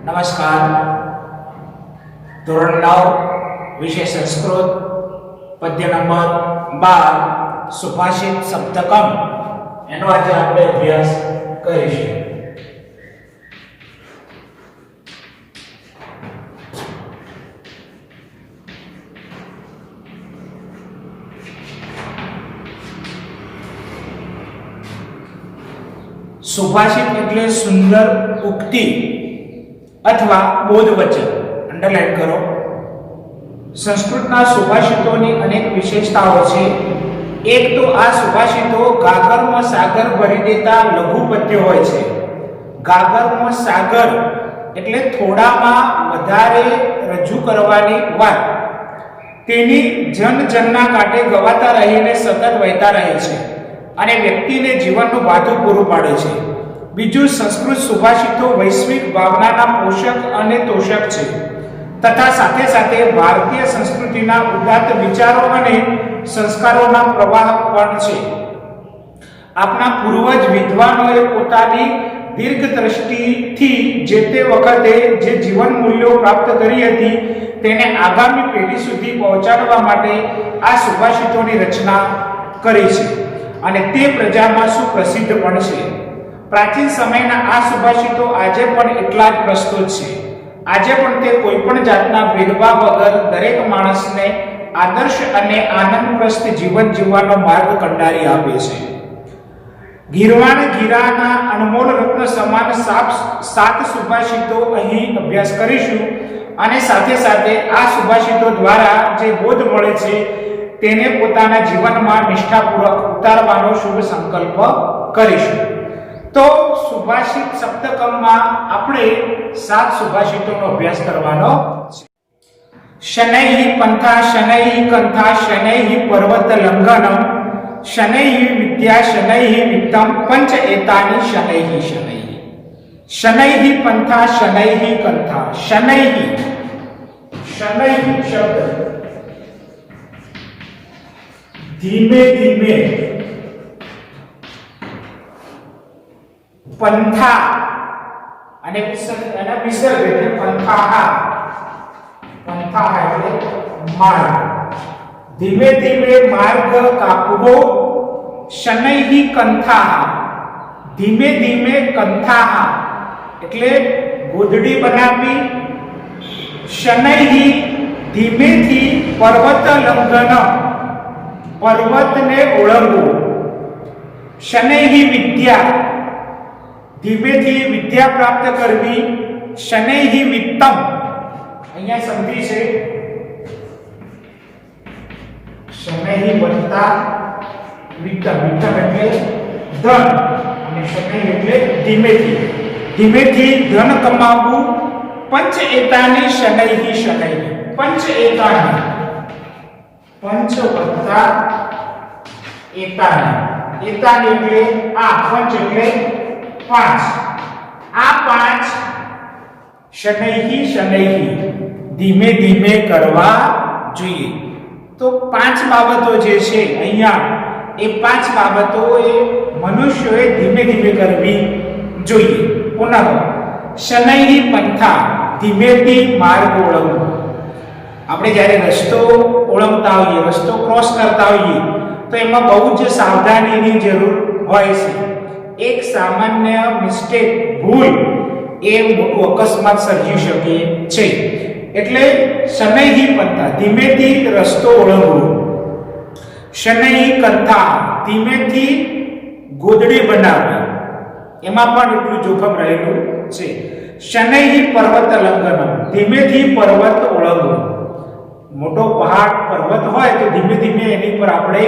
નમસ્કાર. ધોરણ 9 વિષય સંસ્કૃત, પદ્ય નંબર 12 સુભાષિત સપ્તકમ એનો આજે આપણે અભ્યાસ કરીશું. સુભાષિત એટલે સુંદર ઉક્તિ અથવા બોધ વચન. અંડરલાઈન કરો. સંસ્કૃતના સુભાષિતોની અનેક વિશેષતાઓ છે. એક તો આ સુભાષિતો ગાગરમાં સાગર ભરી દેતા લઘુ પદ્યો હોય છે. ગાગરમાં સાગર એટલે થોડામાં વધારે રજૂ કરવાની વાત. તેની જનજનના કાંઠે ગવાતા રહીને સતત વહેતા રહે છે અને વ્યક્તિને જીવનનું ભાથું પૂરું પાડે છે. બીજું, સંસ્કૃત સુભાષિતો વૈશ્વિક ભાવનાના પોષક અને તોષક છે તથા સાથે સાથે ભારતીય સંસ્કૃતિના ઉદાત્ત વિચારો અને સંસ્કારોના પ્રવાહક પણ છે. આપણા પૂર્વજ વિદ્વાનોએ પોતાની દીર્ઘ દ્રષ્ટિથી જે તે વખતે જે જીવન મૂલ્યો પ્રાપ્ત કરી હતી તેને આગામી પેઢી સુધી પહોંચાડવા માટે આ સુભાષિતોની રચના કરી છે અને તે પ્રજામાં સુપ્રસિદ્ધ પણ છે. પ્રાચીન સમયના આ સુભાષિતો આજે પણ એટલા જ પ્રસ્તુત છે. આજે પણ તે કોઈ પણ જાતના ભેદભાવ વગર દરેક માણસને આદર્શ અને આનંદપ્રસ્ત જીવન જીવવાનો માર્ગ કંડારી આપે છે. ગીરવાણ ગીરાના અનમોલ રત્ન સમાન સાત સુભાષિતો અહીં અભ્યાસ કરીશું અને સાથે સાથે આ સુભાષિતો દ્વારા જે બોધ મળે છે તેને પોતાના જીવનમાં નિષ્ઠાપૂર્વક ઉતારવાનો શુભ સંકલ્પ કરીશું. તો સુભાષિત સપ્તકમમાં આપણે 7 સુભાષિતોનો અભ્યાસ કરવાનો છે. શનૈઃ પંથા શનૈઃ કંથા શનૈઃ પર્વત લંઘનમ શનૈઃ વિદ્યા શનૈઃ વિત્તમ પંચ એતાનિ શનૈઃ શનૈઃ. શનૈઃ પંથા શનૈઃ કંથા. શનૈઃ શબ્દ ધીમે ધીમે, પંથા અને એના વિસર્ગ એટલે પંથાહ એટલે માર્ગ. ધીમે ધીમે માર્ગ કાપવો. શનૈઃ કંથાહ, ધીમે ધીમે કંથાહ એટલે ગોદડી બનાવી. શનૈઃ ધીમેથી પર્વત લંઘન, પર્વતને ઓળંગવું. શનૈઃ વિદ્યા, ધીમેથી વિદ્યા પ્રાપ્ત કરવી. શનૈઃ વિત્તમ, અહીંયા સંધિ છે. શનૈઃ વત્તા વિત્તમ. વિત્તમ એટલે ધન અને શનૈઃ એટલે ધીમેથી. ધીમેથી ધન કમાવવું. પંચ એતાની શનૈઃ શનૈઃ. પંચ એતાની, પંચ વત્તા એતાની. એતાની એટલે આ, પંચ એટલે 5. આ 5 શનૈઃ શનૈઃ ધીમે ધીમે કરવા જોઈએ. તો 5 બાબતો જે છે અહીંયા, એ 5 બાબતો એ મનુષ્યોએ ધીમે ધીમે કરવી જોઈએ. પુનઃ શનૈઃ પંથા, ધીમેથી માર્ગ ઓળંગવો. આપણે જ્યારે રસ્તો ઓળંગતા હોઈએ, રસ્તો ક્રોસ કરતા હોઈએ તો એમાં બહુ જ સાવધાનીની જરૂર હોય છે. એક સામાન્ય મિસ્ટેક, ભૂલ એ મોટું અકસ્માત સર્જી શકે છે. એટલે શનૈઃ પંથા, ધીમેથી રસ્તો ઓળંગવો. શનૈઃ કંથા, ધીમેથી ગોદડી બનાવવી. એમાં પણ એટલું જોખમ રહેલું છે. શનૈઃ પર્વત લંઘનમ, ધીમેથી પર્વત ઓળંગવો. મોટો પહાડ પર્વત હોય તો ધીમે ધીમે એની પર આપણે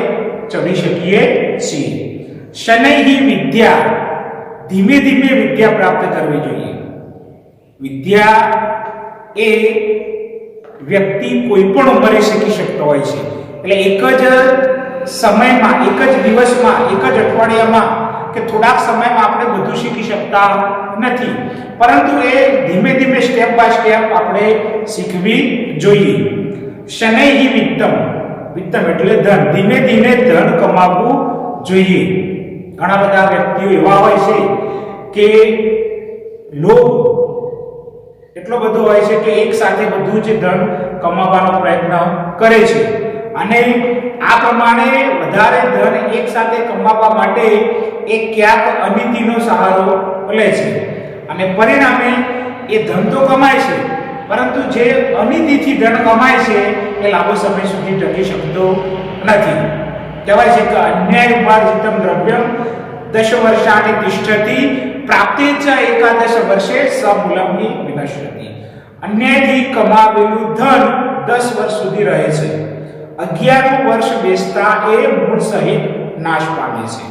ચડી શકીએ છીએ. શનૈઃ વિદ્યા, ધીમે ધીમે વિદ્યા પ્રાપ્ત કરવી જોઈએ. વિદ્યા એ વ્યક્તિ કોઈ પણ ઉંમરે શીખી શકતો હોય છે. એટલે એક જ સમયમાં, એક જ દિવસમાં, એક જ અઠવાડિયામાં કે થોડાક સમયમાં આપણે બધું શીખી શકતા નથી, પરંતુ એ ધીમે ધીમે સ્ટેપ બાય સ્ટેપ આપણે શીખવી જોઈએ. શનૈઃ વિત્તમ, વિત્તમ એટલે ધન, ધીમે ધીમે ધન કમાવવું જોઈએ. ઘણા બધા વ્યક્તિઓ એવા હોય છે કે લોભ એટલો બધો હોય છે કે એક સાથે બધું જ ધન કમાવાનો પ્રયત્ન કરે છે અને આ પ્રમાણે વધારે ધન એક સાથે કમાવવા માટે એ ક્યાંક અનીતિનો સહારો લે છે અને પરિણામે એ ધન તો કમાય છે પરંતુ જે અનીતિથી ધન કમાય છે એ લાંબો સમય સુધી ટકી શકતો નથી. કહેવાય છે કે અન્યાય ઉપાર્જિતમ દ્રવ્યમ 10 વર્ષાણિ તિષ્ઠતિ પ્રાપ્તે ચ એકાદશ વર્ષે સમૂલમ હિ વિનશ્યતિ. અન્યાયથી કમાવેલું ધન 10 વર્ષ સુધી રહે છે. 11મું વર્ષ બેસતા એ મૂળ સહિત નાશ પામે છે.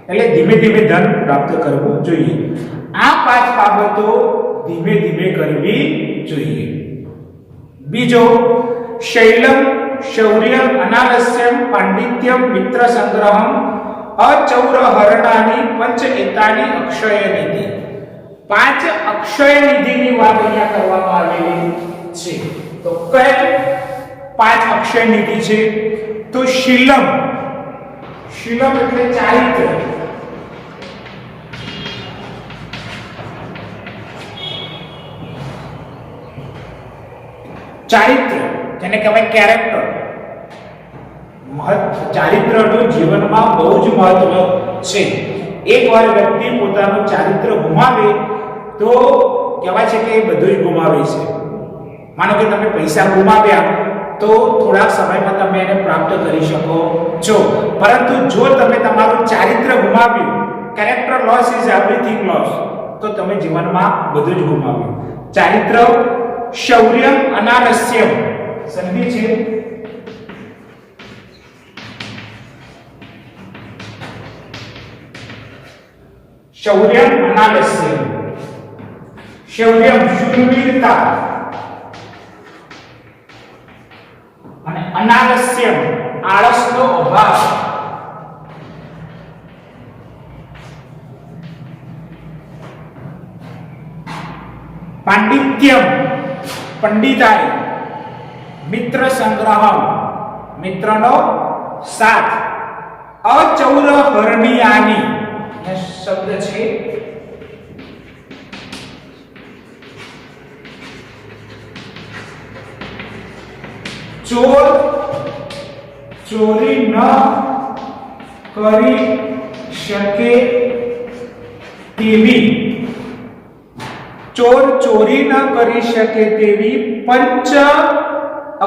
એટલે ધીમે ધીમે ધન પ્રાપ્ત કરવું જોઈએ. આ 5 બાબતો ધીમે ધીમે કરવી જોઈએ. બીજો, શૈલમ શૌર્યમ અનાલસ્યમ પાંડિત્યમ મિત્ર સંગ્રહમ અચૌર હરણાની પંચ એતાની અક્ષય નિધિ. 5 અક્ષય નિધિની વાત અહીંયા કરવામાં આવેલી છે. તો કઈ 5 અક્ષય નિધિ છે? તો શીલમ, શીલમ એટલે ચારિત્ર, ચારિત્ર જેને કહેવાય કેરેક્ટર. ચારિત્રનું જીવનમાં બહુ જ મહત્વ છે. એકવાર વ્યક્તિ પોતાનું ચારિત્ર ગુમાવે તો કહેવાય છે કે એ બધું જ ગુમાવે છે. માનો કે તમે પૈસા ગુમાવ્યા તો થોડા સમયમાં તમે એને પ્રાપ્ત કરી શકો છો, પરંતુ જો તમે તમારું ચારિત્ર ગુમાવ્યું, character loss is everything loss, તો તમે જીવનમાં બધું જ ગુમાવ્યું. ચારિત્ર, શૌર્યમ અનાલસ્યમ સંધિ છે. શૌર્યમ અનાલસ્યમ. શૌર્યમ શૂરવીરતા અને અનાલસ્યમ આળસનો અભાવ. પાંડિત્યમ પંડિતાઈ, મિત્ર સંગ્રહમ મિત્રનો સાથ, અચૌર હરણિયાની શબ્દ છે. ચોર ચોરી ન કરી શકે તેવી, ચોર ચોરી ન કરી શકે તેવી પંચ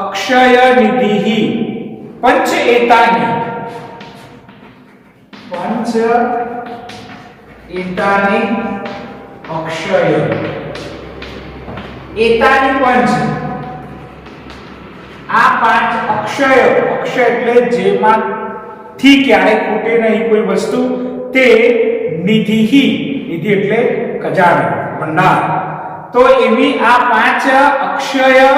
અક્ષય નિધિ. પંચ એતાની, પંચ એતાની અક્ષય, એતાની પંચ, આ 5 અક્ષય, અક્ષય એટલે જેમાંથી ક્યારે ખૂટે નહીં કોઈ વસ્તુ, તે નિધિ, નિધિ એટલે ખજાનો, ભંડાર. તો એવી આ 5 અક્ષય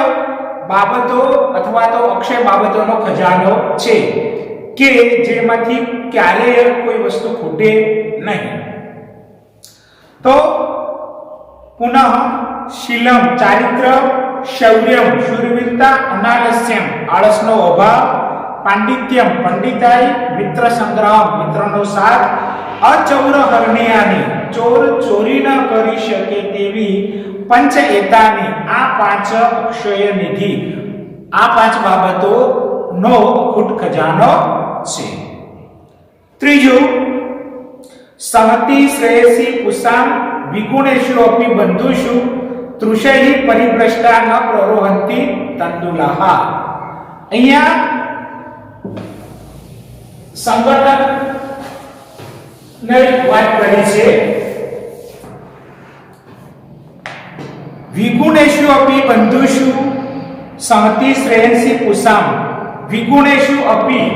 બાબતો અથવા તો અક્ષય બાબતોનો ખજાનો છે કે જેમાંથી ક્યારેય કોઈ વસ્તુ ખૂટે નહીં. તો પુનઃ શીલમ ચારિત્ર, શૌર્યમ શૂરવીરતા, અનાલસ્યમ આળસનો અભાવ, પાંડિત્યમ પંડિતાઈ, મિત્ર સંગ્રહ મિત્રનો સાથ, અચૌર હરણિયાની ચોર ચોરી ન કરી શકે તેવી પંચ એતાની આ 5 અક્ષય નિધિ, આ 5 બાબતો નો અખૂટ ખજાનો છે. ત્રીજું, સહતિ શ્રેયસી પુષામ વિગુણેષુ અપી બંધુષુ તૃષૈ પરિભ્રષ્ટા ન પ્રરોહંતિ તંદુલાહ. અહીંયા સંગઠન ને વાત કરી છે. વિગુણેષુ અપી બંધુષુ સહતિ શ્રેયસી પુષામ વિગુણેષુ અપી,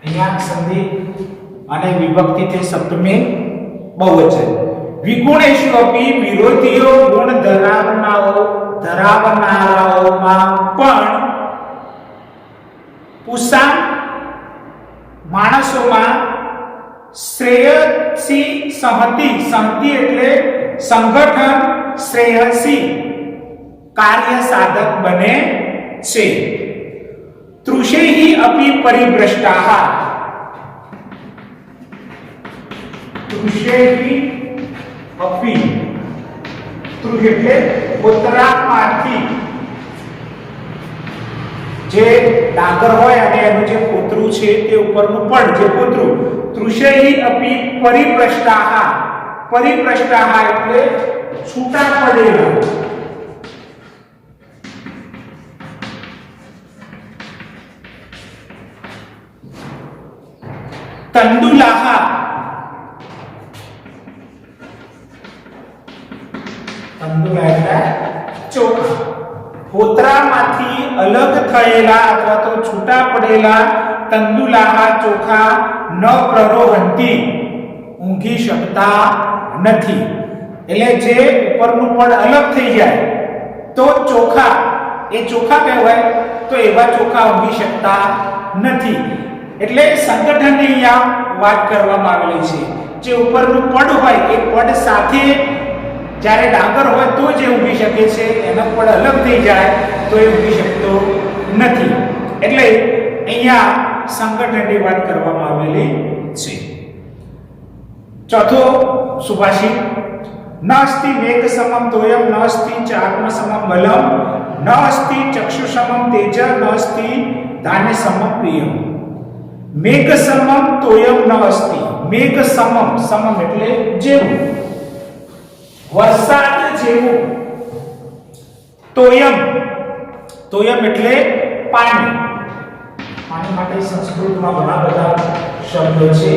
અહીંયા સંધિ અને વિભક્તિ તે શબ્દ में बहुवचन. વિગુણેષુ અપી વિરોધીઓ ગુણ ધરાવનારાઓમાં પણ પુષામ માણસોમાં શ્રેયસી સહતિ, સહતિ એટલે સંગઠન, શ્રેયસી કાર્ય સાધક બને છે. તૃષૈ અપી પરિભ્રષ્ટાઃ, તૃષેહી અપી, તૃષ એટલે પોતરામાંથી જે ડાંગર હોય અને એનું જે પોતરું છે તે ઉપરનું પડ જે પોતરું, તૃષેહી અપી પરિપ્રષ્ટાહા, પરિપ્રષ્ટાહા એટલે છૂટા પડેલા, તંદુલાહા, તંદુલા એટલે ચોખા, પોતરામાંથી અલગ થયેલા અથવા તો છૂટા પડેલા તંદુલાહા ચોખા ન પ્રરોહંતી, ઊંઘી શકતા નથી. એટલે જે ઉપરનું પડ અલગ થઈ જાય તો ચોખા, એ ચોખા કહેવાય, તો એવા ચોખા ઊંઘી શકતા નથી. એટલે સંગઠનની અહીંયા વાત કરવામાં આવેલી છે. જે ઉપરનું પડ હોય એ પડ સાથે જ્યારે ડાંગર હોય તો જે ઊંઘી શકે છે, એનો પડ અલગ થઈ જાય તો એ ઊંઘી શકતો નથી. એટલે અહીંયા સંગઠનની વાત કરવામાં આવેલી છે. ચોથો સુભાષિત, ન અસ્તિ મેઘ સમમ તોયમ, ન અસ્તિ ચાત્મ સમમ બલમ, ન અસ્તિ ચક્ષુ સમમ તેજ, ન અસ્તિ ધાન્ય સમમ પ્રિયમ. મેઘ સમમ તોયમ ન અસ્તિ, મેઘ સમમ, સમમ એટલે જેવું, વરસાદ જેવું, તોયમ, તોયમ એટલે પાણી, પાણી માટે સંસ્કૃતમાં ઘણા બધા શબ્દો છે,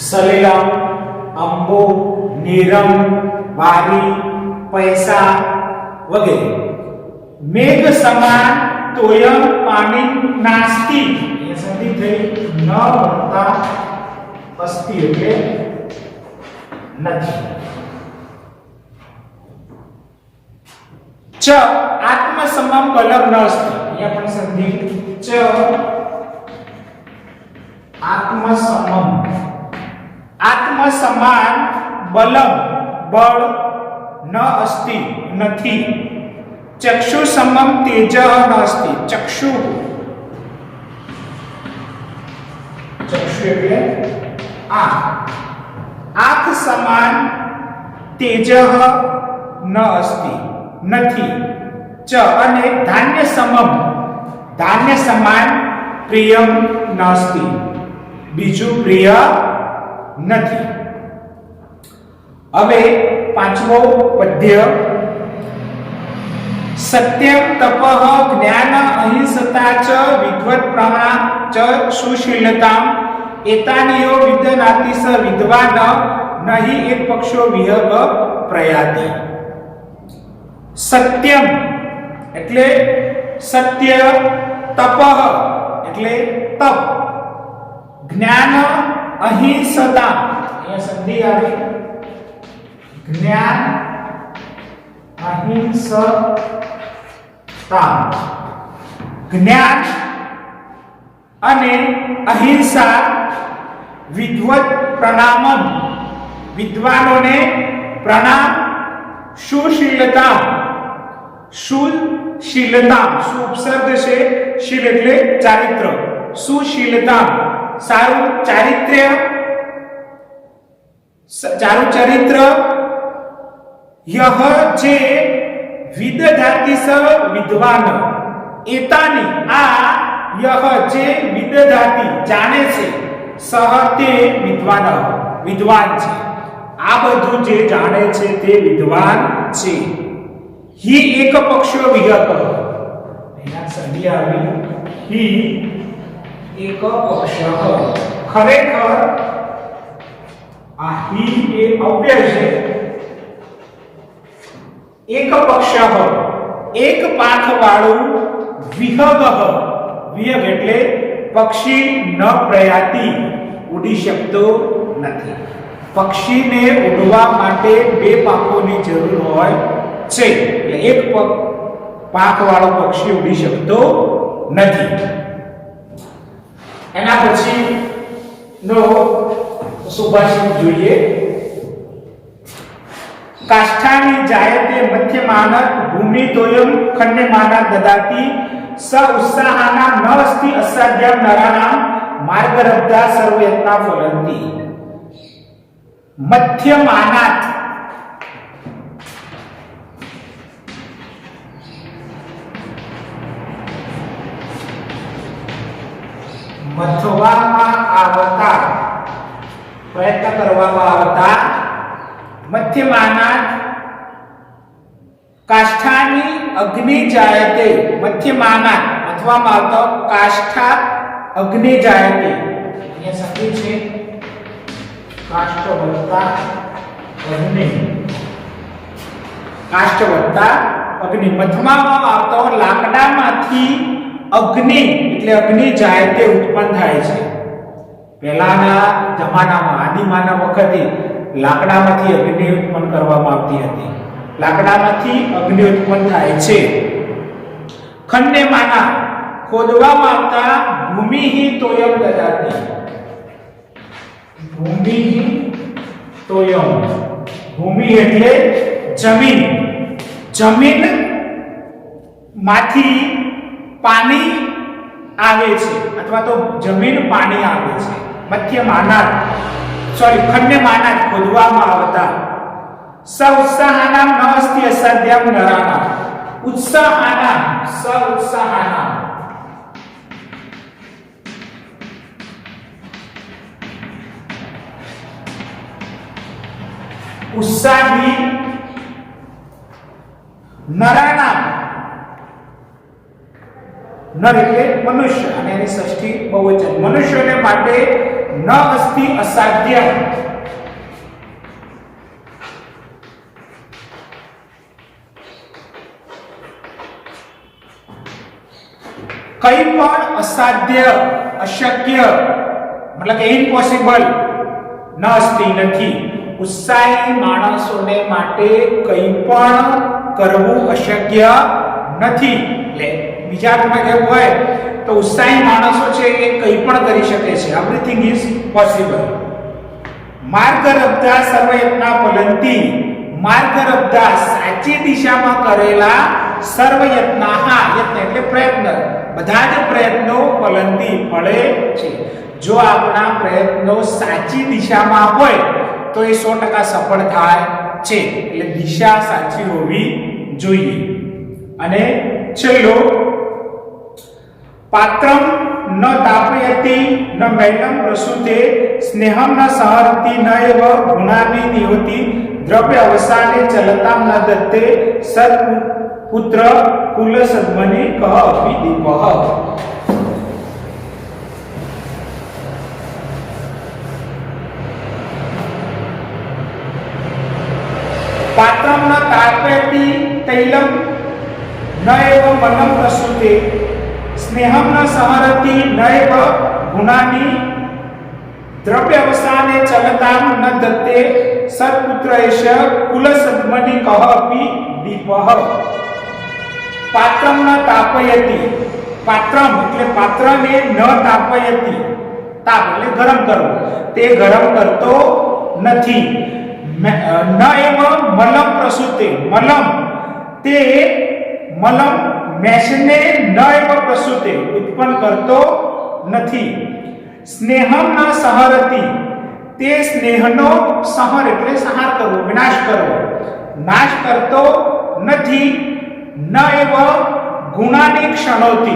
સલિલમ, અંબો, નીરમ, વારી, પૈસા વગેરે. મેઘ સમાન તોયમ પાણી નાસ્તિ, એ સંધિ થઈ ન વત્તા અસ્તિ એટલે નથી. ચ આત્મ સમમ બલમ ન અસ્તિ, અહીંયા પણ સંધિ ચ આત્મ સમમ, આત્મ સમાન બલમ બળ ન અસ્તિ નથી. ચક્ષુ સમમ તેજ ન અસ્તિ, ચક્ષુ, ચક્ષુ એટલે આંખ સમાન તેજ ન અસ્તિ નથી. ચ અને ધાન્ય સમમ, ધાન્ય સમાન પ્રિયમ ન અસ્તિ, બીજું પ્રિય નથી. હવે પાંચમો પદ્ય, સત્યમ તપઃ જ્ઞાન અહિંસતા ચ વિદ્વત પ્રમાણ ચ સુશીલતામ એતાનિયો વિદનાતિ સ વિદ્વાન નહિ એક પક્ષો વિહગ પ્રયાતિ. સત્યમ એટલે સત્ય, તપઃ એટલે તપ, જ્ઞાન અહિંસતા, અહીંયા સંધિ આવી, જ્ઞાન અહિંસતા, જ્ઞાન અને અહિંસા, વિદ્વત પ્રણામમ, વિદ્વાનોને પ્રણામ, સુશીલતા, સુશીલતા, સુપસર્ગ છે, શીલ એટલે ચારિત્ર, સુશીલતા સારું ચારિત્ર્ય, સારું ચરિત્ર, યહ જે વિદધાતિ સ વિદ્વાન, એતાની આ યહ જે વિદધાતિ જાણે છે, સહ તે વિદ્વાન, વિદ્વાન છે, આ બધું જે જાણે છે તે વિદ્વાન છે. હિ એક પક્ષો વિહક, એના સંધિ આવી, હિ એક પક્ષ, ખરેખર આ હિ એ અવ્યય છે, એક પક્ષ, એક પાંખ વાળું, વિહગ, વિહગ એટલે પક્ષી ન પ્રયાતિ, ઉડી શકતો નથી. પક્ષીને ઉડવા માટે બે પાંખોની જરૂર હોય છે, એટલે એક પાંખ વાળો પક્ષી ઉડી શકતો નથી. એના પછી નો સુભાષિત જોઈએ, કાષ્ઠાની જાયતે મધ્યમાન ભૂમિ તોયમ ખંડમાન દદાતિ સ ઉત્સાહાના ન અસ્તિ અસાધ્યમ નરાણામ માર્ગરબ્ધા સર્વયત્ના ફલંતિ. મધ્યમાનાત, મથવામાં આવતા, પ્રયત્ન કરવામાં આવતા મધ્યમાનાત કાષ્ઠાની અગ્નિ જાયતે, મધ્યમાનાત મથવામાં આવતો કાષ્ઠા અગ્નિ જાયતે, અહીંયા સંધિ છે કાષ્ઠ વત્તા અગ્નિ, કાષ્ઠ વત્તા અગ્નિ, મથવામાં આવતો લાકડામાંથી અગ્નિ એટલે અગ્નિ જાયતે ઉત્પન્ન થાય છે. પહેલાના જમાનામાં આદિમાનવ વખતે લાકડામાંથી અગ્નિ ઉત્પન્ન કરવામાં આવતી હતી. લાકડામાંથી અગ્નિ ઉત્પન્ન થાય છે. ખંડેમાના ખોદવામાં આવતા ભૂમિહિ તોયમ દદાતિ, ભૂમિહિ તોયમ, ભૂમિ એટલે જમીન, જમીન માંથી પાણી આવે છે અથવા તો જમીન પાણી આવે છે. મધ્યમાનાત ખંડેમાનાત ખોદવામાં આવતા. સ ઉત્સાહાનામ ન અસ્તિ અસાધ્યમ નરાણામ, ઉત્સાહાનામ, સ ઉત્સાહાનામ, ઉત્સાહી, નરાણામ, નર એટલે મનુષ્ય અને એની ષષ્ઠી બહુવચન, મનુષ્યને માટે ન અસ્તિ અસાધ્ય, કઈ પણ અસાધ્ય, અશક્ય મતલબ કે ઇમ્પોસિબલ, ન અસ્તિ નથી. ઉત્સાહી માણસોને માટે કંઈ પણ કરવું અશક્ય નથી. એટલે બીજા અર્થમાં કહેવું હોય તો ઉત્સાહી માણસો છે એ કંઈ પણ કરી શકે છે. Everything is possible. માર્ગરબ્ધા સર્વયત્ના ફલંતી, માર્ગરબ્ધા સાચી દિશામાં કરેલા સર્વયત્નાહા, યત્ન એટલે પ્રયત્ન, બધા જ પ્રયત્નો ફલંતી ફળે છે. જો આપણા પ્રયત્નો સાચી દિશામાં હોય તો એ 100% સફળ થાય છે. એટલે દિશા સાચી હોવી જોઈએ. અને છેલ્લો પાત્રમ ન તાપયતિ ન મૈલમ પ્રસૂતે સ્નેહમ ન સહરતિ ન એવ ગુણાની નિવતિ દ્રવ્ય અવસાને ચલતામ ન દત્તે સત પુત્ર કુલ સદ્મની કહ અપી દીપઃ. પાત્રમ ન તાપયતિ તૈલમ ન એવ મલમ પ્રસૂતે સ્નેહમ ન સહરતિ ન એવ ગુણાની દ્રવ્ય અવસાને ચલતામ ન દત્તે સત્પુત્ર એષ કુલ સદ્મની કહ અપી દીપઃ. પાત્રમ ન તાપયતિ, પાત્રમ એટલે પાત્રને ન તાપયતિ, તાપ એટલે ગરમ કરવું, તે ગરમ કરતો નથી. ન એવ મલમ પ્રસૂતે, મલમ તે મલમ મેષને ન એવ પ્રસૂતે ઉત્પન્ન કરતો નથી. સ્નેહમ ન સહરતિ તે સ્નેહનો સંહાર એટલે સંહાર કરવો, વિનાશ કરવો, નાશ કરતો નથી. ન એવ ગુણાની ક્ષણોતિ,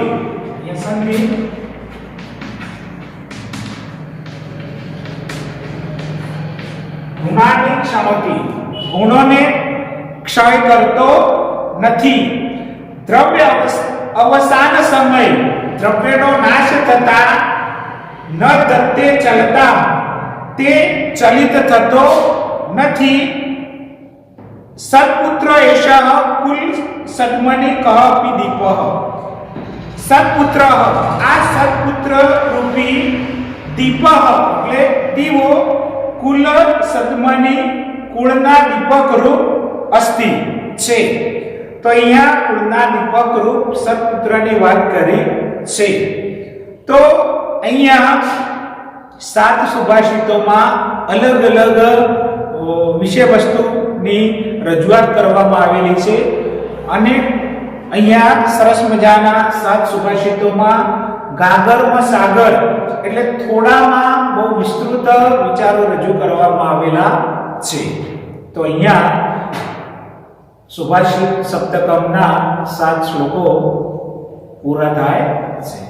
ગુણાની ક્ષણોતિ ગુણોને ક્ષય કરતો નથી. દ્રવ્ય અવસાન સમય દ્રવ્યનો નાશ થતા ન દત્તે ચલતા તે ચલિત થતો નથી. સત્પુત્ર એષ કુલ સદ્મની કહ અપી દીપઃ. સત્પુત્ર આ સત્પુત્ર રૂપી દીપઃ એટલે દીવો કુલ સદ્મની કુળના દીપક રૂપ અસ્તિ છે. તો અહીંયા કુળના દીપક રૂપ સત્પુત્રની વાત કરી છે. તો અહીંયા 7 સુભાષિતોમાં અલગ અલગ વિષય વસ્તુની રજૂઆત કરવામાં આવેલી છે. અને અહીંયા સરસ મજાના 7 સુભાષિતોમાં ગાગરમાં સાગર એટલે થોડામાં બહુ વિસ્તૃત વિચારો રજૂ કરવામાં આવેલા છે. તો અહીંયા સુભાષિત સપ્તકમના 7 શ્લોકો પૂરા થાય છે.